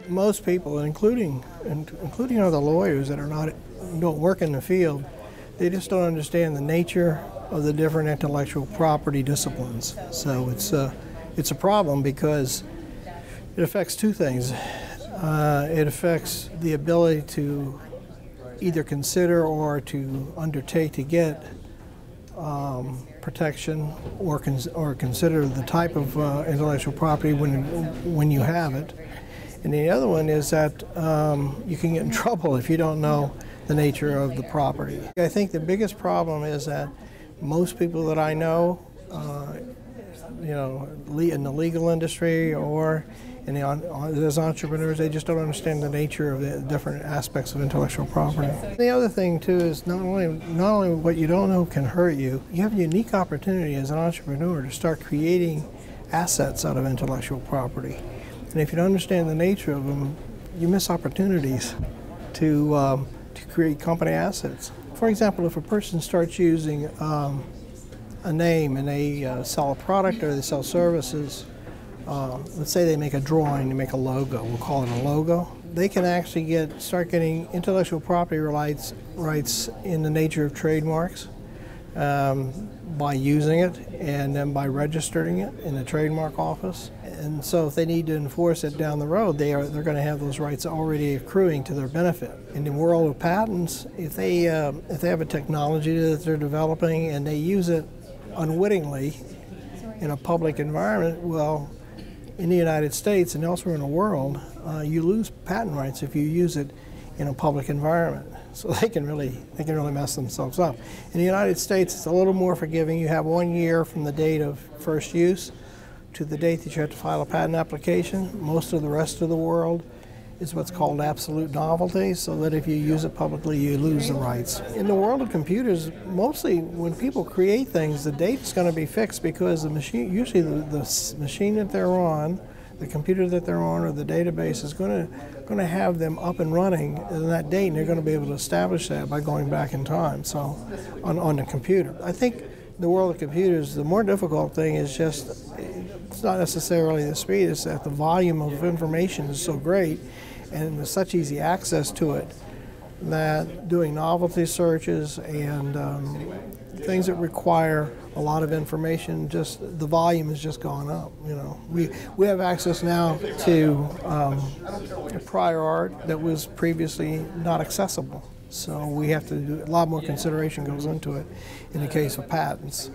most people, including other lawyers that don't work in the field, they just don't understand the nature of the different intellectual property disciplines. So it's a problem because it affects two things. It affects the ability to either consider or to undertake to get protection or consider the type of intellectual property when you have it. And the other one is that you can get in trouble if you don't know the nature of the property. I think the biggest problem is that most people that I know, in the legal industry or as entrepreneurs, they just don't understand the nature of the different aspects of intellectual property. The other thing too is not only what you don't know can hurt you. You have a unique opportunity as an entrepreneur to start creating assets out of intellectual property. And if you don't understand the nature of them, you miss opportunities to create company assets. For example, if a person starts using a name and they sell a product or they sell services, let's say they make a drawing, they make a logo, we'll call it a logo. They can actually start getting intellectual property rights in the nature of trademarks by using it and then by registering it in the trademark office. And so if they need to enforce it down the road, they're going to have those rights already accruing to their benefit. In the world of patents, if they have a technology that they're developing and they use it unwittingly in a public environment, well, in the United States and elsewhere in the world, you lose patent rights if you use it in a public environment. So they can really mess themselves up. In the United States, it's a little more forgiving. You have 1 year from the date of first use to the date that you have to file a patent application. Most of the rest of the world is what's called absolute novelty, so that if you use it publicly, you lose the rights. In the world of computers, mostly when people create things, the date's going to be fixed because the machine, usually the machine that they're on, the computer that they're on, or the database is going to have them up and running on that date, and they're going to be able to establish that by going back in time. So, on the computer, I think the world of computers, the more difficult thing is just it's not necessarily the speed; it's that the volume of information is so great, and there's such easy access to it that doing novelty searches and things that require a lot of information, just the volume has just gone up. We have access now to prior art that was previously not accessible. So we have to do a lot more consideration goes into it in the case of patents.